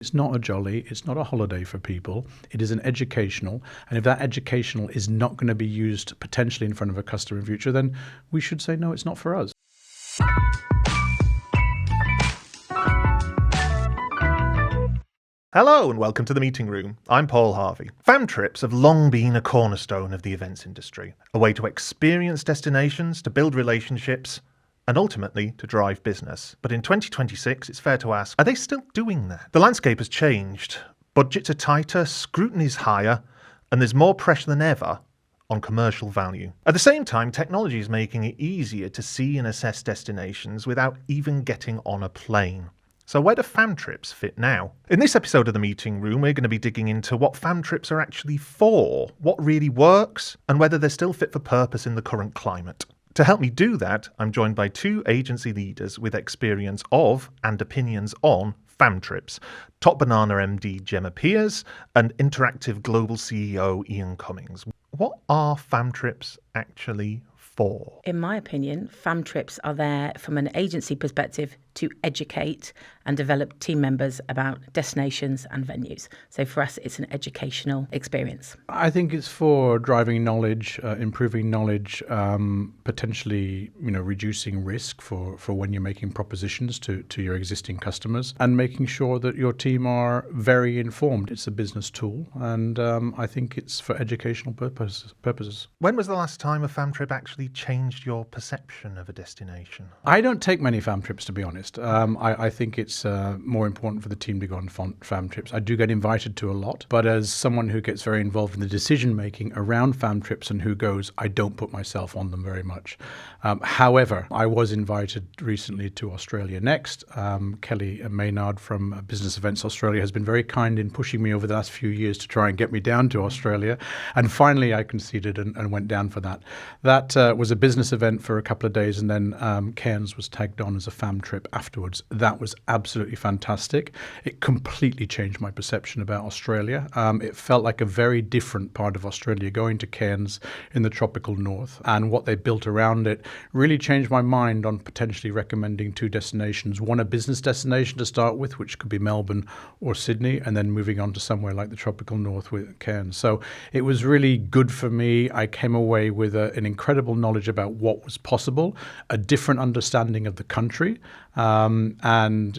It's not a jolly, it's not a holiday for people. It is an educational. And if that educational is not going to be used potentially in front of a customer in future, then we should say, no, it's not for us. Hello and welcome to the meeting room. I'm Paul Harvey. Fam trips have long been a cornerstone of the events industry, a way to experience destinations, to build relationships, and ultimately to drive business. But in 2026, it's fair to ask, are they still doing that? The landscape has changed. Budgets are tighter, scrutiny is higher, and there's more pressure than ever on commercial value. At the same time, technology is making it easier to see and assess destinations without even getting on a plane. So where do fam trips fit now? In this episode of The Meeting Room, we're going to be digging into what fam trips are actually for, what really works, and whether they're still fit for purpose in the current climate. To help me do that, I'm joined by two agency leaders with experience of and opinions on fam trips. Top Banana MD Jemma Peers and Nteractive Global CEO Ian Cummings. What are fam trips actually for? In my opinion, fam trips are there from an agency perspective to educate and develop team members about destinations and venues. So for us, it's an educational experience. I think it's for driving knowledge, improving knowledge, potentially, reducing risk for when you're making propositions to your existing customers, and making sure that your team are very informed. It's a business tool, and I think it's for educational purposes. When was the last time a fam trip actually changed your perception of a destination? I don't take many fam trips, to be honest. I think it's more important for the team to go on fam trips. I do get invited to a lot, but as someone who gets very involved in the decision making around fam trips and who goes, I don't put myself on them very much. However, I was invited recently to Australia Next. Kelly Maynard from Business Events Australia has been very kind in pushing me over the last few years to try and get me down to Australia. And finally, I conceded and went down for that. That was a business event for a couple of days, and then Cairns was tagged on as a fam trip afterwards. That was absolutely fantastic. It completely changed my perception about Australia. It felt like a very different part of Australia going to Cairns in the tropical north, and what they built around it really changed my mind on potentially recommending two destinations. One, a business destination to start with, which could be Melbourne or Sydney, and then moving on to somewhere like the tropical north with Cairns. So it was really good for me. I came away with an incredible knowledge about what was possible, a different understanding of the country. And,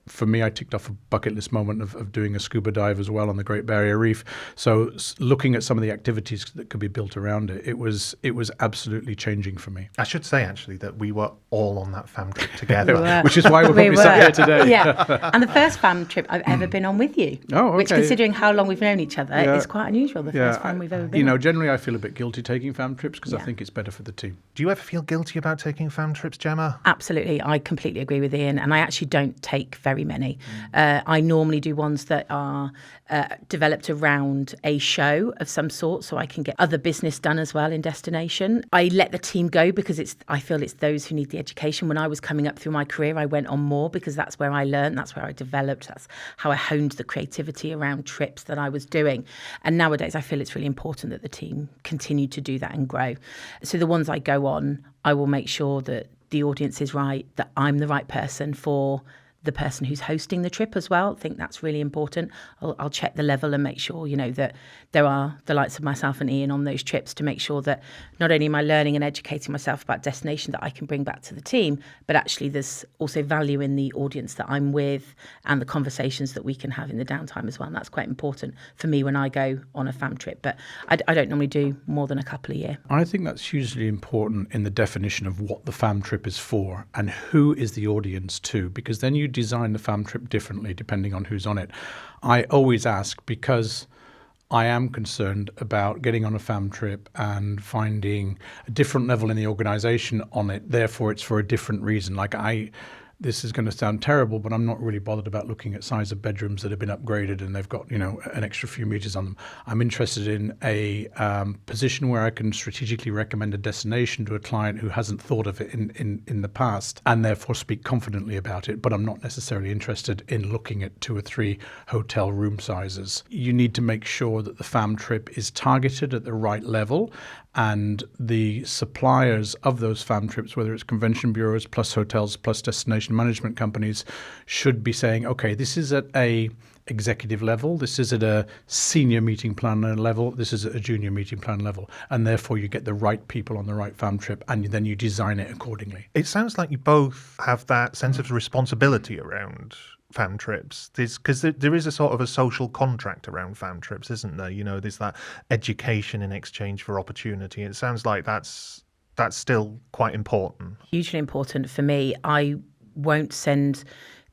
for me, I ticked off a bucket list moment of doing a scuba dive as well on the Great Barrier Reef. So looking at some of the activities that could be built around it, it was absolutely changing for me. I should say, actually, that we were all on that fam trip together. Which is why we're probably sat here today. Yeah, and the first fam trip I've ever been on with you. Oh, okay. Which, considering how long we've known each other, is quite unusual, the first fam we've ever been on. Generally I feel a bit guilty taking fam trips because I think it's better for the team. Do you ever feel guilty about taking fam trips, Jemma? Absolutely. I completely agree with Ian, and I actually don't take very many. I normally do ones that are developed around a show of some sort, so I can get other business done as well in destination. I let the team go because I feel it's those who need the education. When I was coming up through my career, I went on more because that's where I learned, that's where I developed, that's how I honed the creativity around trips that I was doing. And nowadays, I feel it's really important that the team continue to do that and grow. So the ones I go on, I will make sure that the audience is right, that I'm the right person for the person who's hosting the trip as well. I think that's really important. I'll check the level and make sure, that there are the likes of myself and Ian on those trips to make sure that not only am I learning and educating myself about destination that I can bring back to the team, but actually there's also value in the audience that I'm with and the conversations that we can have in the downtime as well. And that's quite important for me when I go on a fam trip. But I don't normally do more than a couple a year. I think that's hugely important in the definition of what the fam trip is for and who is the audience to, because then you design the fam trip differently depending on who's on it. I always ask because I am concerned about getting on a fam trip and finding a different level in the organization on it. Therefore, it's for a different reason. This is going to sound terrible, but I'm not really bothered about looking at size of bedrooms that have been upgraded and they've got, an extra few meters on them. I'm interested in a position where I can strategically recommend a destination to a client who hasn't thought of it in the past and therefore speak confidently about it, but I'm not necessarily interested in looking at 2 or 3 hotel room sizes. You need to make sure that the fam trip is targeted at the right level, and the suppliers of those fam trips, whether it's convention bureaus plus hotels plus destination management companies, should be saying, okay, this is at a executive level. This is at a senior meeting planner level. This is at a junior meeting plan level. And therefore you get the right people on the right fam trip, and then you design it accordingly. It sounds like you both have that sense of responsibility around fam trips, because there is a sort of a social contract around fam trips, isn't there? You know, there's that education in exchange for opportunity. It sounds like that's still quite important. Hugely important for me. I won't send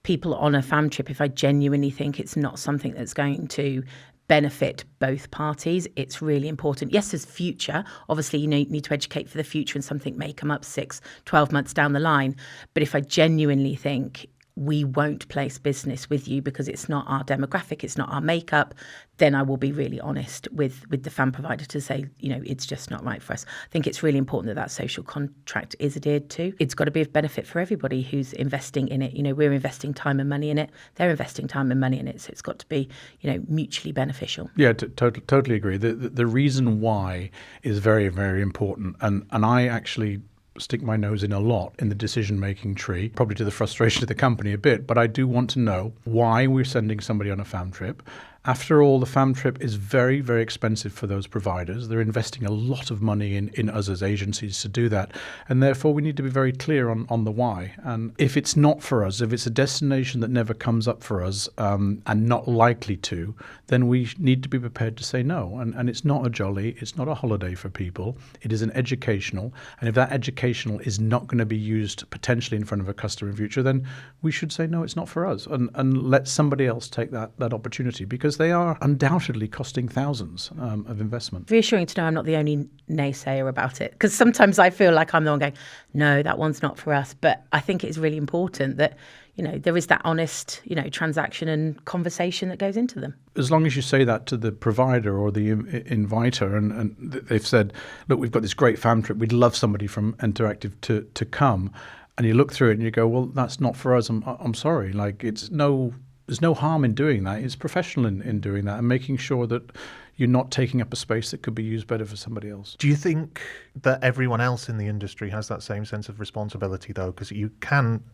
people on a fam trip if I genuinely think it's not something that's going to benefit both parties. It's really important. Yes, there's future. Obviously, you need to educate for the future, and something may come up 6-12 months down the line. But if I genuinely think we won't place business with you because it's not our demographic, it's not our makeup, then I will be really honest with the fan provider to say, it's just not right for us. I think it's really important that social contract is adhered to. It's got to be of benefit for everybody who's investing in it. We're investing time and money in it. They're investing time and money in it. So it's got to be, mutually beneficial. Yeah, totally agree. The reason why is very, very important. And I actually stick my nose in a lot in the decision-making tree, probably to the frustration of the company a bit, but I do want to know why we're sending somebody on a fam trip. After all, the fam trip is very, very expensive for those providers. They're investing a lot of money in us as agencies to do that. And therefore, we need to be very clear on the why. And if it's not for us, if it's a destination that never comes up for us and not likely to, then we need to be prepared to say no. And it's not a jolly, it's not a holiday for people. It is an educational. And if that educational is not going to be used potentially in front of a customer in future, then we should say, no, it's not for us. And let somebody else take that opportunity, because they are undoubtedly costing thousands of investment. Reassuring to know I'm not the only naysayer about it, because sometimes I feel like I'm the one going, no, that one's not for us. But I think it's really important that, there is that honest, transaction and conversation that goes into them. As long as you say that to the provider or the inviter, and they've said, look, we've got this great fam trip, we'd love somebody from Nteractive to come, and you look through it and you go, well, that's not for us. I'm sorry. Like, there's no harm in doing that. It's professional in doing that and making sure that you're not taking up a space that could be used better for somebody else. Do you think that everyone else in the industry has that same sense of responsibility, though? Because you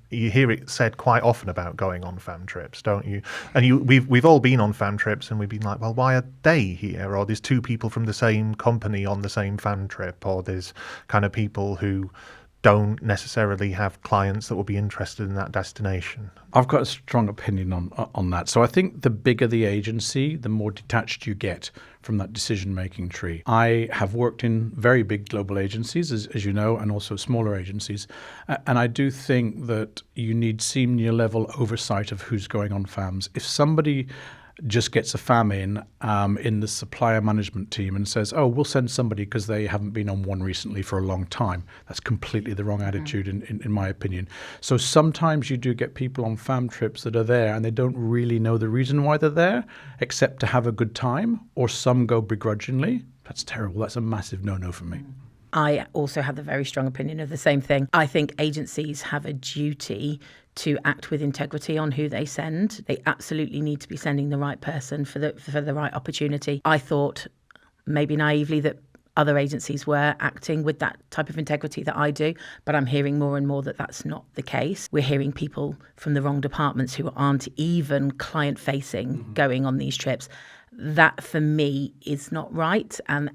hear it said quite often about going on fam trips, don't you? And we've all been on fam trips and we've been like, well, why are they here? Or there's two people from the same company on the same fam trip, or there's kind of people who don't necessarily have clients that will be interested in that destination. I've got a strong opinion on that. So I think the bigger the agency, the more detached you get from that decision-making tree. I have worked in very big global agencies, as you know, and also smaller agencies. And I do think that you need senior level oversight of who's going on FAMs. If somebody just gets a FAM in the supplier management team and says, oh, we'll send somebody because they haven't been on one recently for a long time. That's completely the wrong attitude in my opinion. So sometimes you do get people on FAM trips that are there and they don't really know the reason why they're there, except to have a good time, or some go begrudgingly. That's terrible. That's a massive no-no for me. I also have the very strong opinion of the same thing. I think agencies have a duty to act with integrity on who they send. They absolutely need to be sending the right person for the right opportunity. I thought, maybe naively, that other agencies were acting with that type of integrity that I do, but I'm hearing more and more that that's not the case. We're hearing people from the wrong departments who aren't even client-facing going on these trips. That, for me, is not right, and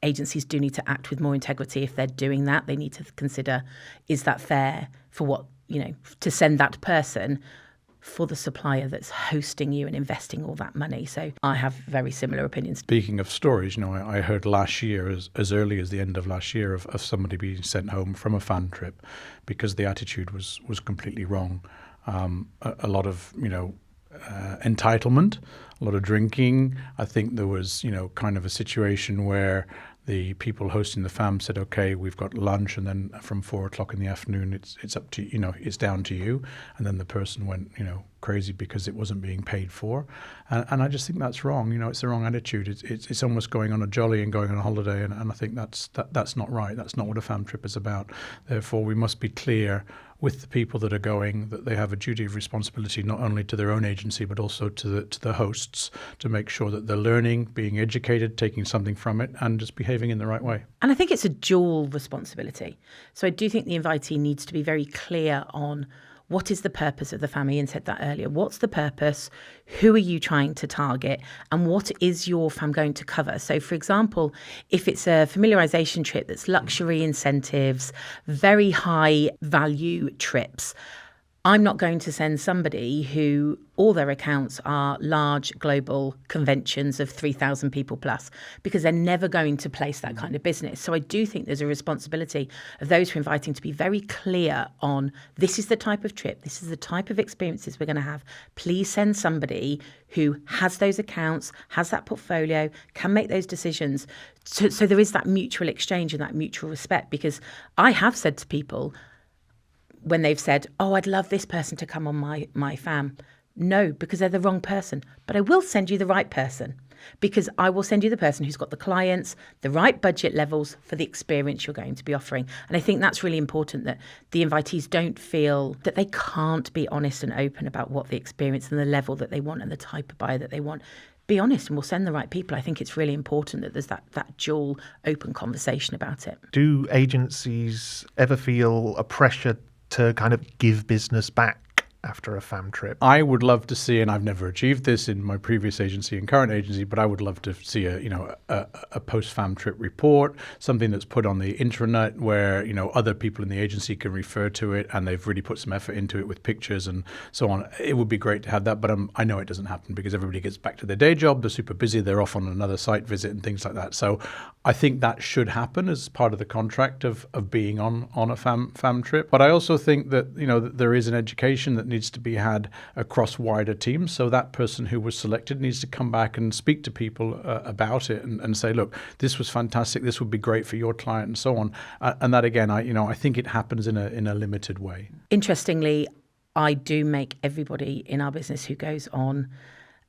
agencies do need to act with more integrity. If they're doing that, they need to consider, is that fair for what, to send that person for the supplier that's hosting you and investing all that money. So I have very similar opinions. Speaking of stories, I heard last year, as early as the end of last year, of somebody being sent home from a fan trip because the attitude was completely wrong. A lot of, entitlement, a lot of drinking. I think there was, kind of a situation where the people hosting the FAM said, okay, we've got lunch, and then from 4:00 in the afternoon, it's up to, it's down to you. And then the person went, crazy because it wasn't being paid for. And I just think that's wrong. It's the wrong attitude. It's almost going on a jolly and going on a holiday. And I think that's not right. That's not what a FAM trip is about. Therefore, we must be clear with the people that are going that they have a duty of responsibility not only to their own agency but also to the hosts, to make sure that they're learning, being educated, taking something from it, and just behaving in the right way. And I think it's a dual responsibility. So I do think the invitee needs to be very clear on what is the purpose of the family? Ian said that earlier. What's the purpose? Who are you trying to target? And what is your fam going to cover? So, for example, if it's a familiarisation trip that's luxury incentives, very high value trips, I'm not going to send somebody who all their accounts are large global conventions of 3,000 people plus, because they're never going to place that kind of business. So I do think there's a responsibility of those who are inviting to be very clear on, this is the type of trip, this is the type of experiences we're going to have. Please send somebody who has those accounts, has that portfolio, can make those decisions. So there is that mutual exchange and that mutual respect, because I have said to people, when they've said, oh, I'd love this person to come on my fam. No, because they're the wrong person. But I will send you the right person, because I will send you the person who's got the clients, the right budget levels for the experience you're going to be offering. And I think that's really important, that the invitees don't feel that they can't be honest and open about what the experience and the level that they want and the type of buyer that they want. Be honest and we'll send the right people. I think it's really important that there's that dual open conversation about it. Do agencies ever feel a pressure to kind of give business back after a fam trip? I would love to see, and I've never achieved this in my previous agency and current agency, but I would love to see a post-fam trip report, something that's put on the intranet where, other people in the agency can refer to it and they've really put some effort into it with pictures and so on. It would be great to have that, but I know it doesn't happen because everybody gets back to their day job, they're super busy, they're off on another site visit and things like that. So I think that should happen as part of the contract of being on a fam trip. But I also think that, that there is an education that needs to be had across wider teams. So that person who was selected needs to come back and speak to people about it and say, look, this was fantastic. This would be great for your client and so on. And that, again, I think it happens in a limited way. Interestingly, I do make everybody in our business who goes on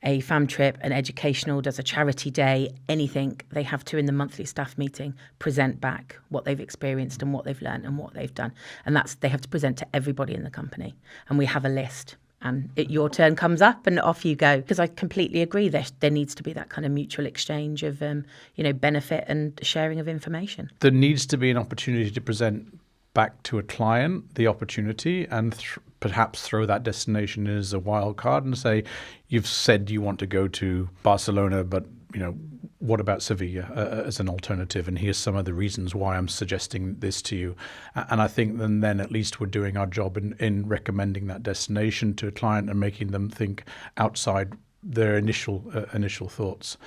a fam trip, an educational, does a charity day, anything, they have to, in the monthly staff meeting, present back what they've experienced and what they've learned and what they've done. And they have to present to everybody in the company. And we have a list. And your turn comes up and off you go. Because I completely agree, there needs to be that kind of mutual exchange of benefit and sharing of information. There needs to be an opportunity to present back to a client the opportunity and perhaps throw that destination in as a wild card and say, you've said you want to go to Barcelona, but what about Sevilla as an alternative? And here's some of the reasons why I'm suggesting this to you. And I think then at least we're doing our job in recommending that destination to a client and making them think outside their initial thoughts.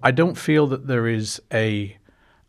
I don't feel that there is a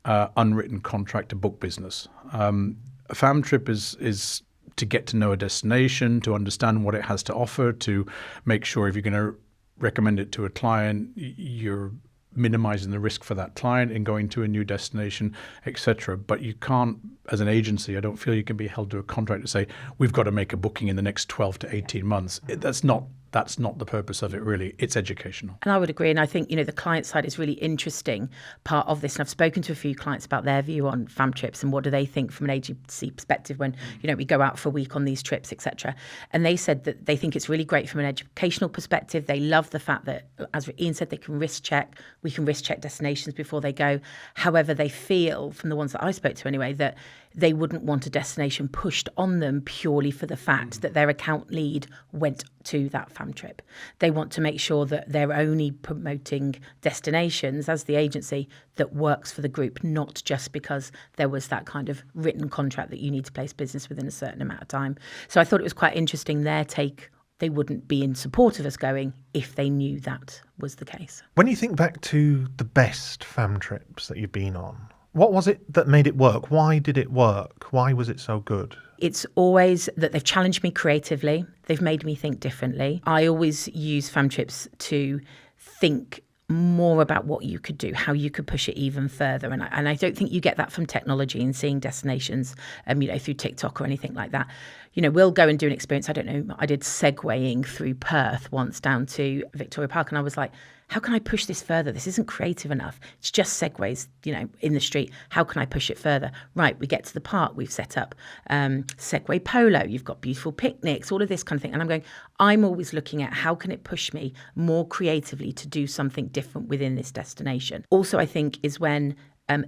unwritten contract to book business. A fam trip is to get to know a destination, to understand what it has to offer, to make sure if you're going to recommend it to a client, you're minimizing the risk for that client in going to a new destination, etc. But you can't, as an agency, I don't feel you can be held to a contract to say, we've got to make a booking in the next 12 to 18 months. That's not the purpose of it, really. It's educational. And I would agree. And I think, the client side is really interesting part of this. And I've spoken to a few clients about their view on fam trips and what do they think from an agency perspective when, we go out for a week on these trips, etc. And they said that they think it's really great from an educational perspective. They love the fact that, as Ian said, they can risk check. We can risk check destinations before they go. However, they feel, from the ones that I spoke to anyway, that they wouldn't want a destination pushed on them purely for the fact that their account lead went to that fam trip. They want to make sure that they're only promoting destinations as the agency that works for the group, not just because there was that kind of written contract that you need to place business within a certain amount of time. So I thought it was quite interesting, their take. They wouldn't be in support of us going if they knew that was the case. When you think back to the best fam trips that you've been on, what was it that made it work? Why did it work? Why was it so good? It's always that they've challenged me creatively. They've made me think differently. I always use fam trips to think more about what you could do, how you could push it even further. And I don't think you get that from technology and seeing destinations, through TikTok or anything like that. We'll go and do an experience. I don't know. I did segwaying through Perth once down to Victoria Park. And I was like, how can I push this further? This isn't creative enough. It's just segways, in the street. How can I push it further? Right, we get to the park. We've set up Segway Polo. You've got beautiful picnics, all of this kind of thing. And I'm always looking at how can it push me more creatively to do something different within this destination. Also, I think is when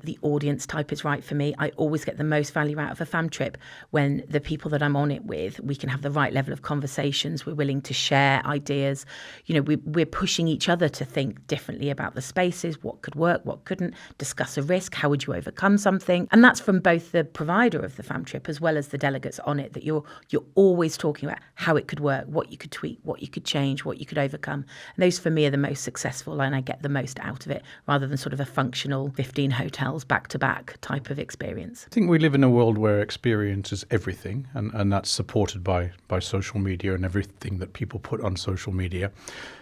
the audience type is right for me. I always get the most value out of a fam trip when the people that I'm on it with, we can have the right level of conversations. We're willing to share ideas. We're pushing each other to think differently about the spaces, what could work, what couldn't, discuss a risk, how would you overcome something? And that's from both the provider of the fam trip as well as the delegates on it, that you're always talking about how it could work, what you could tweak, what you could change, what you could overcome. And those for me are the most successful, and I get the most out of it, rather than sort of a functional 15 hotels back-to-back type of experience. I think we live in a world where experience is everything, and that's supported by social media and everything that people put on social media.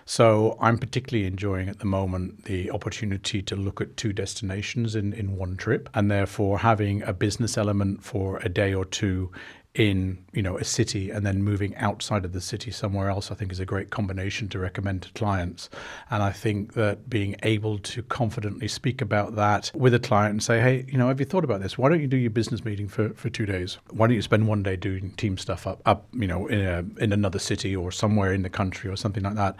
So I'm particularly enjoying at the moment the opportunity to look at 2 destinations in one trip, and therefore having a business element for a day or two in a city and then moving outside of the city somewhere else, I think is a great combination to recommend to clients. And I think that being able to confidently speak about that with a client and say, hey, have you thought about this? Why don't you do your business meeting for 2 days? Why don't you spend one day doing team stuff up in another city or somewhere in the country or something like that?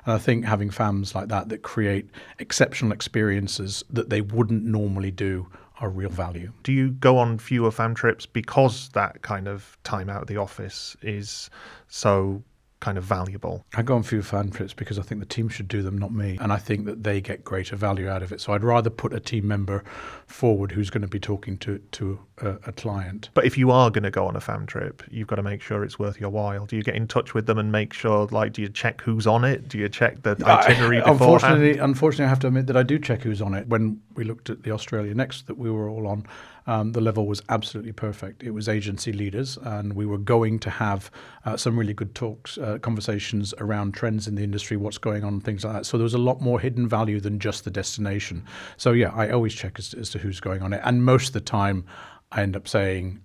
And I think having FAMs like that create exceptional experiences that they wouldn't normally do are real value. Do you go on fewer fam trips because that kind of time out of the office is so kind of valuable? I go on few fan trips because I think the team should do them, not me. And I think that they get greater value out of it. So I'd rather put a team member forward who's going to be talking to a client. But if you are going to go on a fam trip, you've got to make sure it's worth your while. Do you get in touch with them and make sure, do you check who's on it? Do you check the itinerary beforehand? Unfortunately, I have to admit that I do check who's on it. When we looked at the Australia Next that we were all on, the level was absolutely perfect. It was agency leaders, and we were going to have some really good talks, conversations around trends in the industry, what's going on, things like that. So there was a lot more hidden value than just the destination. So yeah, I always check as to who's going on it. And most of the time, I end up saying,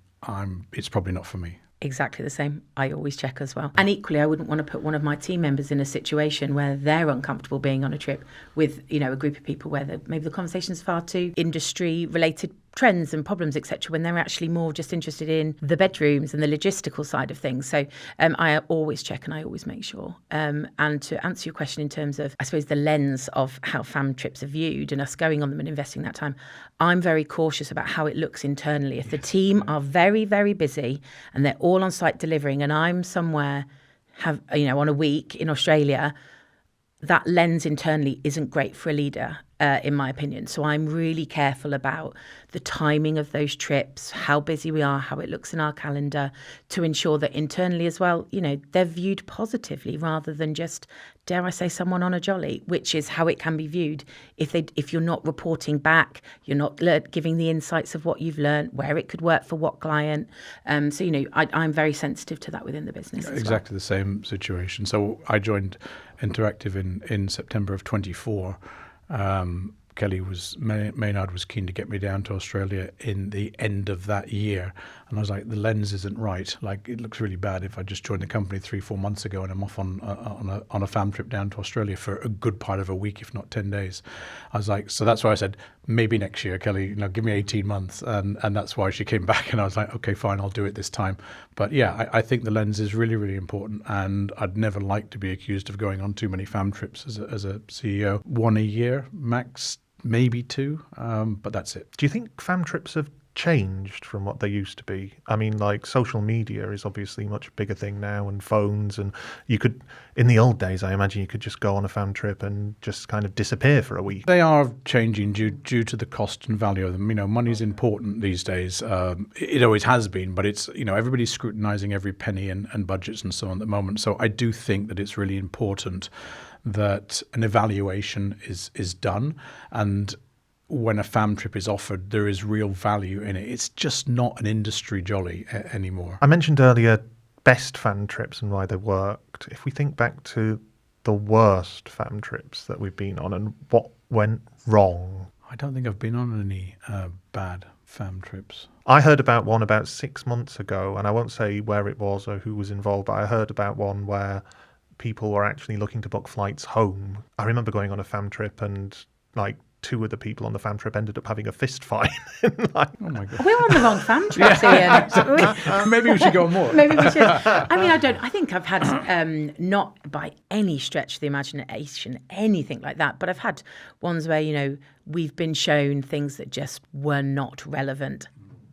it's probably not for me. Exactly the same. I always check as well. And equally, I wouldn't want to put one of my team members in a situation where they're uncomfortable being on a trip with, a group of people where maybe the conversation's far too industry-related trends and problems, etc., when they're actually more just interested in the bedrooms and the logistical side of things. So I always check and I always make sure. And to answer your question in terms of, I suppose, the lens of how fam trips are viewed and us going on them and investing that time, I'm very cautious about how it looks internally. If the team are very, very busy and they're all on site delivering and I'm somewhere on a week in Australia, that lens internally isn't great for a leader, in my opinion. So I'm really careful about the timing of those trips, how busy we are, how it looks in our calendar, to ensure that internally as well, they're viewed positively rather than just, dare I say, someone on a jolly, which is how it can be viewed if you're not reporting back, you're not giving the insights of what you've learned, where it could work for what client. So, I'm very sensitive to that within the business. Exactly the same situation. So I joined Nteractive in September of 24. Maynard was keen to get me down to Australia in the end of that year. And I was like, the lens isn't right. Like, it looks really bad if I just joined the company 3-4 months ago and I'm off on a fam trip down to Australia for a good part of a week, if not 10 days. I was like, so that's why I said, maybe next year, Kelly, give me 18 months. And that's why she came back and I was like, okay, fine, I'll do it this time. But yeah, I think the lens is really, really important. And I'd never like to be accused of going on too many fam trips as a CEO. 1 a year, max, maybe 2, but that's it. Do you think fam trips have changed from what they used to be? I mean, like, social media is obviously a much bigger thing now, and phones, and you could, in the old days, I imagine you could just go on a fam trip and just kind of disappear for a week. They are changing due to the cost and value of them. Money's important these days. It always has been, but it's, everybody's scrutinizing every penny and budgets and so on at the moment. So I do think that it's really important that an evaluation is done, and when a fam trip is offered, there is real value in it. It's just not an industry jolly anymore. I mentioned earlier best fam trips and why they worked. If we think back to the worst fam trips that we've been on and what went wrong. I don't think I've been on any bad fam trips. I heard about one about 6 months ago, and I won't say where it was or who was involved, but I heard about one where people were actually looking to book flights home. I remember going on a fam trip and two of the people on the fam trip ended up having a fist fight. Oh my God. We're on the wrong fam trip, Ian. Maybe we should go on more. Maybe we should. I mean, I think I've had, not by any stretch of the imagination, anything like that, but I've had ones where, we've been shown things that just were not relevant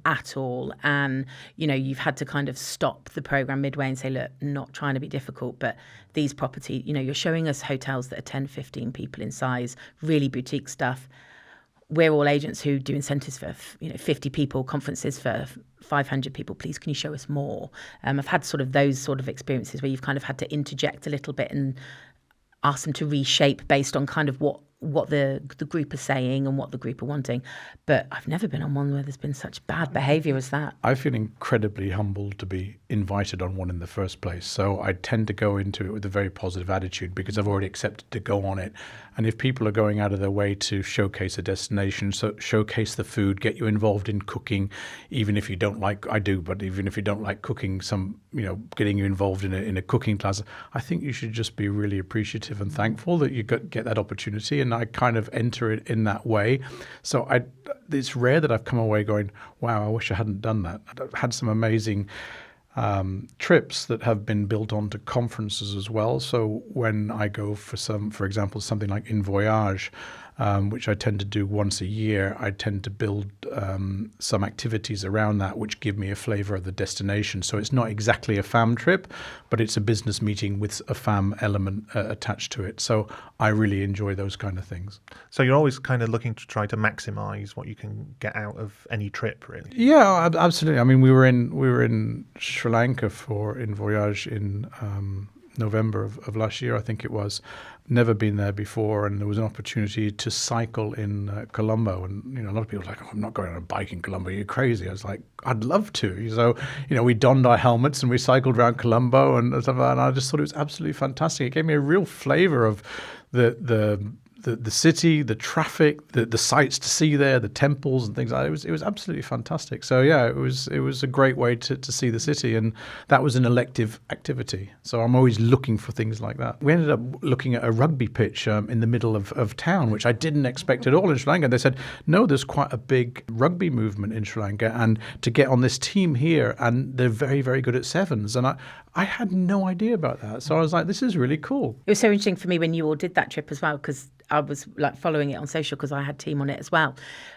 at all. And, you've had to kind of stop the program midway and say, look, not trying to be difficult, but these property, you're showing us hotels that are 10, 15 people in size, really boutique stuff. We're all agents who do incentives for 50 people, conferences for 500 people. Please, can you show us more? I've had sort of those sort of experiences where you've kind of had to interject a little bit and ask them to reshape based on kind of what the group are saying and what the group are wanting. But I've never been on one where there's been such bad behaviour as that. I feel incredibly humbled to be invited on one in the first place. So I tend to go into it with a very positive attitude because I've already accepted to go on it. And if people are going out of their way to showcase a destination, so showcase the food, get you involved in cooking, even if you don't like, I do, but even if you don't like cooking, getting you involved in a cooking class, I think you should just be really appreciative and thankful that you get that opportunity. And I kind of enter it in that way. So it's rare that I've come away going, wow, I wish I hadn't done that. I've had some amazing trips that have been built onto conferences as well. So when I go for example, something like In Voyage, which I tend to do once a year, I tend to build some activities around that which give me a flavour of the destination. So it's not exactly a fam trip, but it's a business meeting with a fam element attached to it. So I really enjoy those kind of things. So you're always kind of looking to try to maximise what you can get out of any trip, really? Yeah, absolutely. I mean, we were in Sri Lanka for In Voyage in November of last year, I think it was. Never been there before, and there was an opportunity to cycle in Colombo. And a lot of people were like, "Oh, I'm not going on a bike in Colombo. You're crazy." I was like, "I'd love to." So we donned our helmets and we cycled around Colombo and stuff. And I just thought it was absolutely fantastic. It gave me a real flavour of the city, the traffic, the sights to see there, the temples and things like that. It was absolutely fantastic. So yeah, it was a great way to see the city, and that was an elective activity. So I'm always looking for things like that. We ended up looking at a rugby pitch in the middle of town, which I didn't expect at all in Sri Lanka. They said, no, there's quite a big rugby movement in Sri Lanka, and to get on this team here, and they're very, very good at sevens. And I had no idea about that. So I was like, this is really cool. It was so interesting for me when you all did that trip as well, because I was like following it on social because I had team on it as well,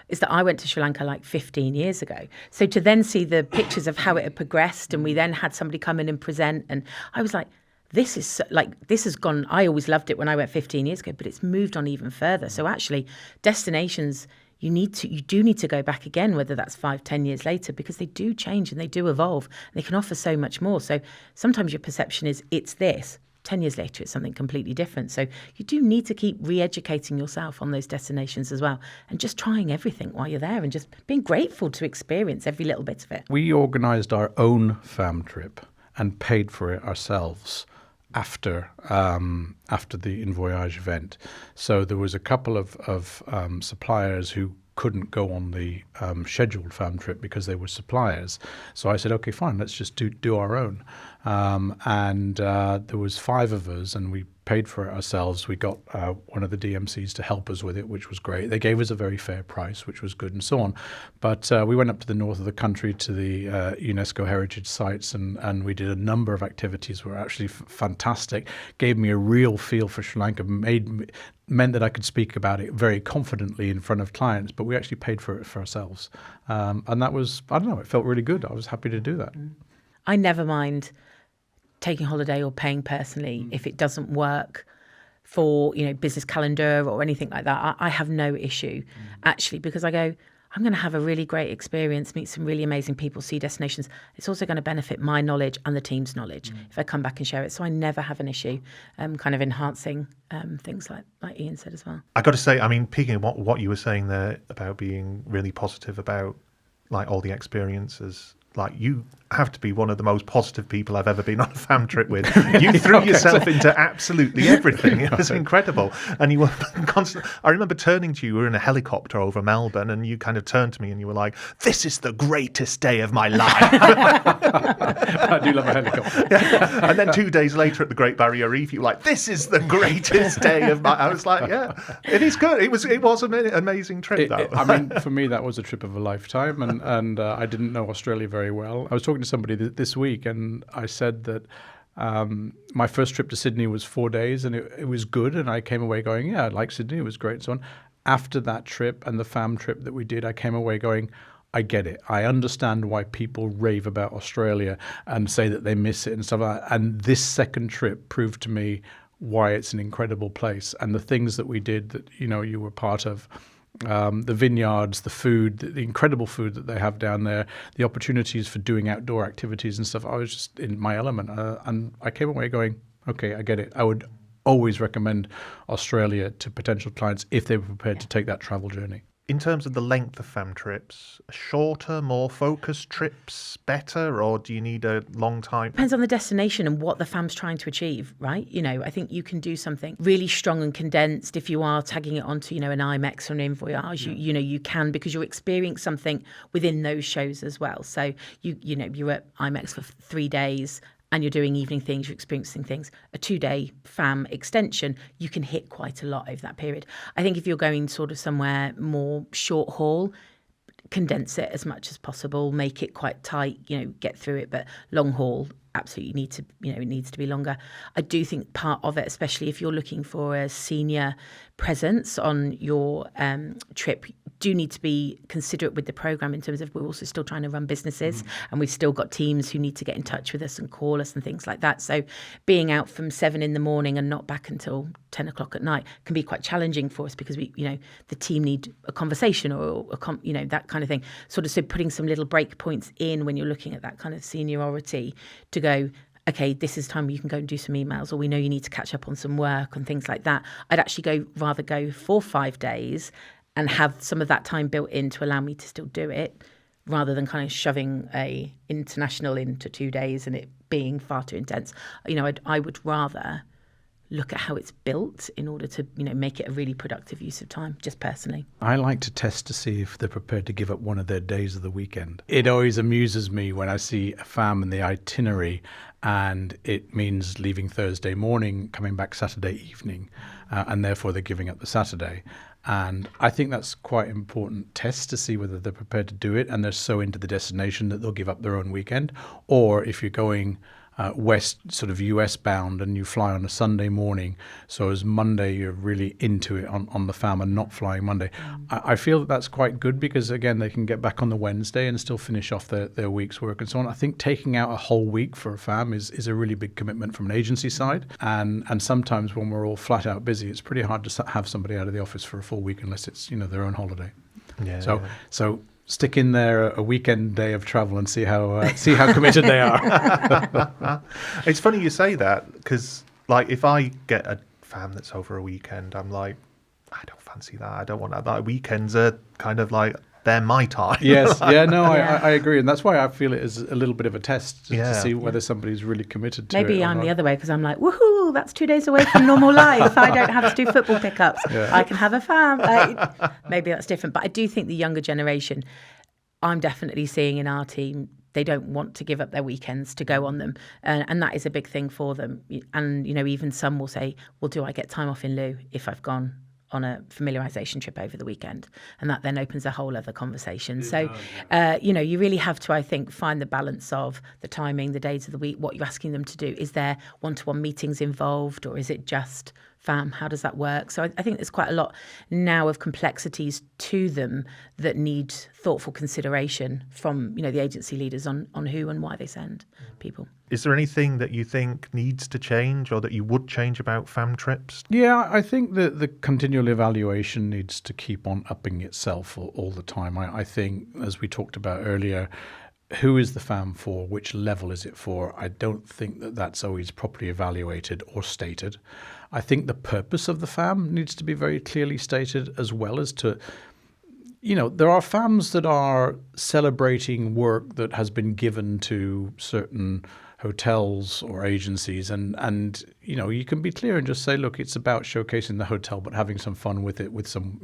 is that I went to Sri Lanka like 15 years ago. So to then see the pictures of how it had progressed, and we then had somebody come in and present, and I was like, this has gone. I always loved it when I went 15 years ago, but it's moved on even further. So actually destinations, you do need to go back again, whether that's 5-10 years later, because they do change and they do evolve. And they can offer so much more. So sometimes your perception is it's this. 10 years later, it's something completely different. So you do need to keep re-educating yourself on those destinations as well, and just trying everything while you're there and just being grateful to experience every little bit of it. We organised our own fam trip and paid for it ourselves after the In Voyage event. So there was a couple of suppliers who couldn't go on the scheduled fam trip because they were suppliers. So I said, okay, fine, let's just do our own. And there was 5 of us, and we paid for it ourselves. We got one of the DMCs to help us with it, which was great. They gave us a very fair price, which was good, and so on. But we went up to the north of the country to the UNESCO heritage sites, and we did a number of activities that were actually fantastic. Gave me a real feel for Sri Lanka, meant that I could speak about it very confidently in front of clients, but we actually paid for it for ourselves. And that was, I don't know, it felt really good. I was happy to do that. I never mind taking holiday or paying personally if it doesn't work for, business calendar or anything like that. I have no issue actually, because I go, I'm going to have a really great experience, meet some really amazing people, see destinations. It's also going to benefit my knowledge and the team's knowledge if I come back and share it. So I never have an issue kind of enhancing things like Ian said as well. I got to say, I mean, peeking at what you were saying there about being really positive about like all the experiences, like you have to be one of the most positive people I've ever been on a fam trip with. You threw yourself into absolutely everything. It was incredible. And you were constant. I remember turning to you, we were in a helicopter over Melbourne, and you kind of turned to me and you were like, "This is the greatest day of my life." I do love a helicopter. Yeah. And then 2 days later at the Great Barrier Reef, you were like, "This is the greatest day of my..." I was like, yeah, it is good. It was an amazing trip, though. I mean, for me, that was a trip of a lifetime, and I didn't know Australia very well. I was talking to somebody this week, and I said that my first trip to Sydney was 4 days, and it was good, and I came away going, yeah, I like Sydney, it was great, and so on. After that trip and the fam trip that we did, I came away going, I get it. I understand why people rave about Australia and say that they miss it and stuff like that. And this second trip proved to me why it's an incredible place, and the things that we did that, you know, you were part of. The vineyards, the food, the incredible food that they have down there, the opportunities for doing outdoor activities and stuff. I was just in my element, and I came away going, okay, I get it. I would always recommend Australia to potential clients if they were prepared to take that travel journey. In terms of the length of fam trips, shorter, more focused trips better, or do you need a long time? Depends on the destination and what the fam's trying to achieve, right? You know, I think you can do something really strong and condensed if you are tagging it onto, you know, an IMEX or an Voyage. You know, you can, because you're experiencing something within those shows as well. So you know, you're at IMEX for 3 days and you're doing evening things, you're experiencing things. A 2-day fam extension, you can hit quite a lot over that period. I think if you're going sort of somewhere more short haul, condense it as much as possible, make it quite tight, you know, get through it. But long haul, absolutely need to, you know, it needs to be longer. I do think part of it, especially if you're looking for a senior presence on your trip, do need to be considerate with the program in terms of we're also still trying to run businesses and we've still got teams who need to get in touch with us and call us and things like that. So being out from 7 a.m. and not back until 10 o'clock at night can be quite challenging for us, because we, you know, the team need a conversation or you know, that kind of thing. Sort of, so putting some little break points in when you're looking at that kind of seniority to go, okay, this is time you can go and do some emails, or we know you need to catch up on some work and things like that. I'd actually rather go 4 or 5 days and have some of that time built in to allow me to still do it, rather than kind of shoving a international into 2 days and it being far too intense. You know, I would rather look at how it's built in order to, you know, make it a really productive use of time, just personally. I like to test to see if they're prepared to give up one of their days of the weekend. It always amuses me when I see a fam in the itinerary and it means leaving Thursday morning, coming back Saturday evening, and therefore they're giving up the Saturday. And I think that's quite an important test to see whether they're prepared to do it and they're so into the destination that they'll give up their own weekend. Or if you're going west, sort of US bound, and you fly on a Sunday morning, so as Monday you're really into it on the fam and not flying Monday. I feel that that's quite good, because again they can get back on the Wednesday and still finish off their week's work and so on. I think taking out a whole week for a fam is a really big commitment from an agency side, and sometimes when we're all flat out busy, it's pretty hard to have somebody out of the office for a full week unless it's, you know, their own holiday. Yeah. So stick in there a weekend day of travel and see how committed they are. It's funny you say that, because like if I get a fam that's over a weekend, I'm like, I don't fancy that. I don't want that. Like, weekends are kind of like, they're my time. Yes, yeah, no, I agree, and that's why I feel it is a little bit of a test to see whether somebody's really committed to it. Maybe I'm the other way, because I'm like, woohoo, that's 2 days away from normal life. I don't have to do football pickups. Yeah. I can have a fam. Maybe that's different, but I do think the younger generation, I'm definitely seeing in our team, they don't want to give up their weekends to go on them, and that is a big thing for them. And you know, even some will say, well, do I get time off in lieu if I've gone on a familiarisation trip over the weekend? And that then opens a whole other conversation. So, you know, you really have to, I think, find the balance of the timing, the days of the week, what you're asking them to do. Is there one-to-one meetings involved, or is it just fam? How does that work? So I think there's quite a lot now of complexities to them that need thoughtful consideration from, you know, the agency leaders on who and why they send people. Is there anything that you think needs to change, or that you would change about fam trips? Yeah, I think that the continual evaluation needs to keep on upping itself all the time. I think, as we talked about earlier, who is the fam for? Which level is it for? I don't think that that's always properly evaluated or stated. I think the purpose of the fam needs to be very clearly stated, as well as to there are FAMs that are celebrating work that has been given to certain hotels or agencies, and you can be clear and just say, look, it's about showcasing the hotel, but having some fun with it, with some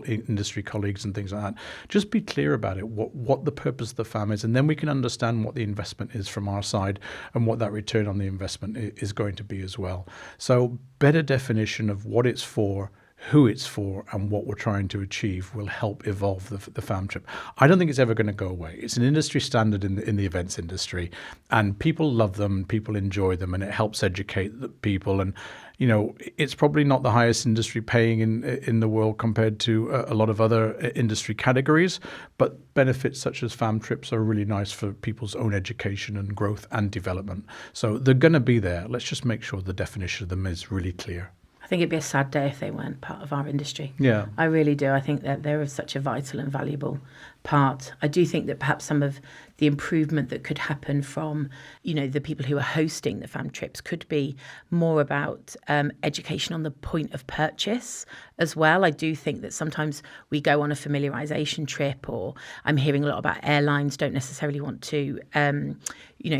industry colleagues and things like that. Just be clear about it, what the purpose of the FAM is, and then we can understand what the investment is from our side and what that return on the investment is going to be as well. So better definition of what it's for, who it's for, and what we're trying to achieve will help evolve the FAM trip. I don't think it's ever going to go away. It's an industry standard in the events industry, and people love them, people enjoy them, and it helps educate the people. And it's probably not the highest industry paying in the world compared to a lot of other industry categories, but benefits such as FAM trips are really nice for people's own education and growth and development. So they're going to be there. Let's just make sure the definition of them is really clear. I think it'd be a sad day if they weren't part of our industry. Yeah. I really do. I think that they're such a vital and valuable part. I do think that perhaps some of the improvement that could happen from, the people who are hosting the FAM trips could be more about education on the point of purchase as well. I do think that sometimes we go on a familiarisation trip, or I'm hearing a lot about airlines don't necessarily want to,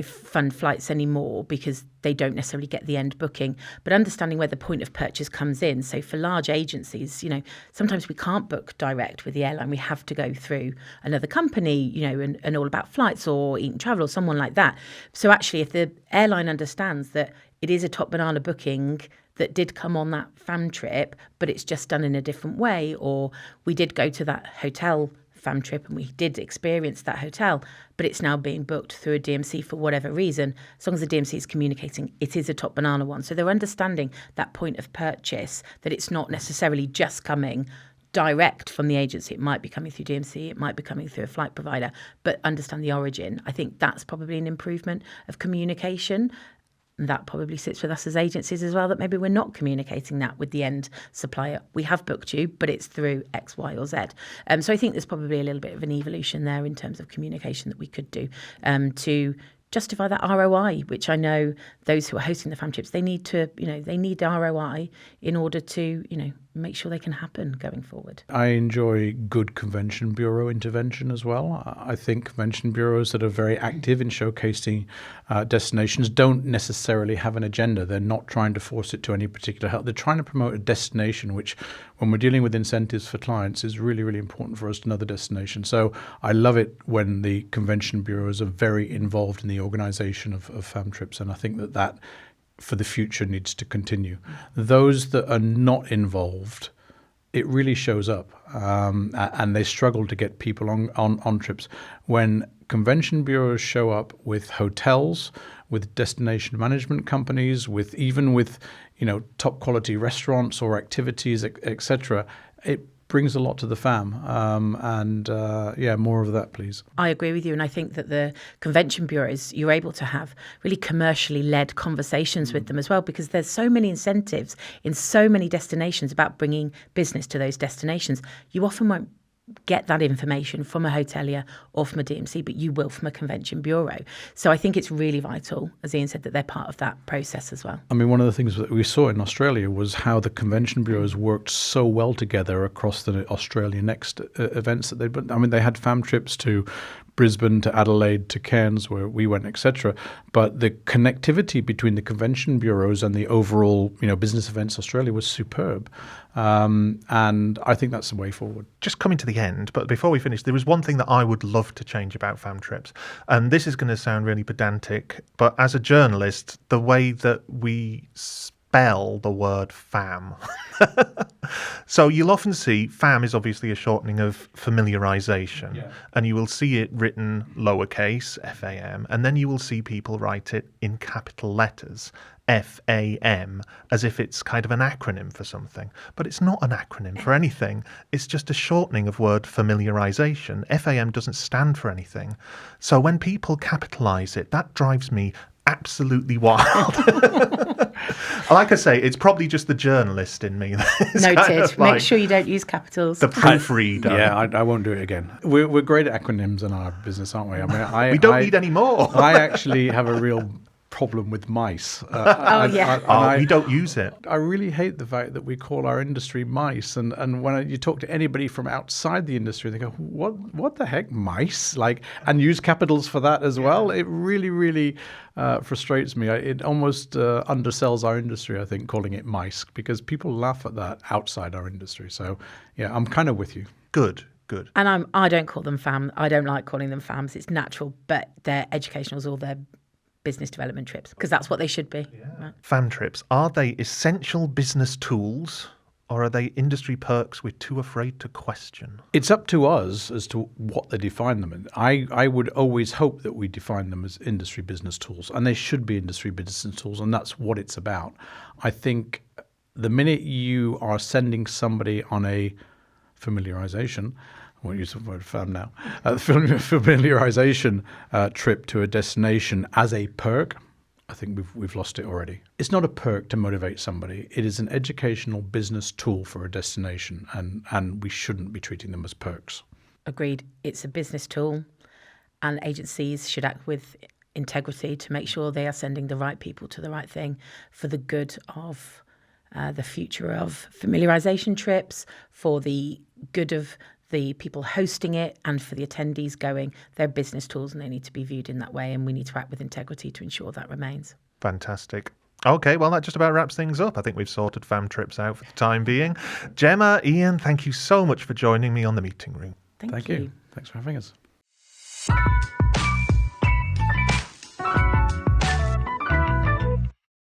fund flights anymore because they don't necessarily get the end booking, but understanding where the point of purchase comes in. So for large agencies, sometimes we can't book direct with the airline. We have to go through another company, and all about flights or Eat and Travel or someone like that. So actually, if the airline understands that it is a top banana booking that did come on that FAM trip, but it's just done in a different way, or we did go to that hotel FAM trip and we did experience that hotel, but it's now being booked through a DMC for whatever reason, as long as the DMC is communicating it is a top banana one. So they're understanding that point of purchase, that it's not necessarily just coming direct from the agency. It might be coming through DMC, it might be coming through a flight provider, but understand the origin. I think that's probably an improvement of communication. And that probably sits with us as agencies as well, that maybe we're not communicating that with the end supplier. We have booked you, but it's through X, Y, or Z. So I think there's probably a little bit of an evolution there in terms of communication that we could do to justify that ROI, which I know those who are hosting the FAM trips, they need ROI in order to, make sure they can happen going forward. I enjoy good convention bureau intervention as well. I think convention bureaus that are very active in showcasing destinations don't necessarily have an agenda. They're not trying to force it to any particular health. They're trying to promote a destination, which when we're dealing with incentives for clients is really, really important for us to know the destination. So I love it when the convention bureaus are very involved in the organization of FAM trips, and I think that for the future needs to continue. Those that are not involved, it really shows up, and they struggle to get people on trips. When convention bureaus show up with hotels, with destination management companies, with top quality restaurants or activities, etc., it brings a lot to the FAM, more of that, please. I agree with you, and I think that the convention bureaus, you're able to have really commercially led conversations with them as well, because there's so many incentives in so many destinations about bringing business to those destinations. You often won't get that information from a hotelier or from a DMC, but you will from a convention bureau. So I think it's really vital, as Ian said, that they're part of that process as well. I mean, one of the things that we saw in Australia was how the convention bureaus worked so well together across the Australia Next events that they had FAM trips to Brisbane, to Adelaide, to Cairns, where we went, etc. But the connectivity between the convention bureaus and the overall, business events Australia was superb. And I think that's the way forward. Just coming to the end, but before we finish, there was one thing that I would love to change about FAM trips. And this is going to sound really pedantic, but as a journalist, the way that we spell the word FAM. So you'll often see FAM is obviously a shortening of familiarization, and you will see it written lowercase, FAM, and then you will see people write it in capital letters, FAM, as if it's kind of an acronym for something. But it's not an acronym for anything. It's just a shortening of word familiarization. FAM doesn't stand for anything. So when people capitalize it, that drives me absolutely wild. Like I say, it's probably just the journalist in me. Noted. Kind of Make sure you don't use capitals. The proofreader. I won't do it again. We're great at acronyms in our business, aren't we? I mean, we don't need any more. I actually have a real problem with mice. We don't use it. I really hate the fact that we call our industry mice. And when you talk to anybody from outside the industry, they go, what the heck, mice? And use capitals for that as well. It really, really frustrates me. It almost undersells our industry, I think, calling it mice, because people laugh at that outside our industry. So, yeah, I'm kind of with you. Good. And I don't call them FAM. I don't like calling them FAMs. It's natural, but they're educationals or they're business development trips, because that's what they should be. Yeah. Right? FAM trips, are they essential business tools, or are they industry perks we're too afraid to question? It's up to us as to what they define them in. I would always hope that we define them as industry business tools, and they should be industry business tools, and that's what it's about. I think the minute you are sending somebody on a familiarization, I won't use the word FAM now, familiarization trip to a destination as a perk, I think we've lost it already. It's not a perk to motivate somebody. It is an educational business tool for a destination, and we shouldn't be treating them as perks. Agreed. It's a business tool, and agencies should act with integrity to make sure they are sending the right people to the right thing for the good of the future of familiarization trips, for the good of the people hosting it, and for the attendees going. They're business tools and they need to be viewed in that way, and we need to act with integrity to ensure that remains. Fantastic. Okay, well, that just about wraps things up. I think we've sorted FAM trips out for the time being. Jemma, Ian, thank you so much for joining me on The Meeting Room. Thank you. Thanks for having us.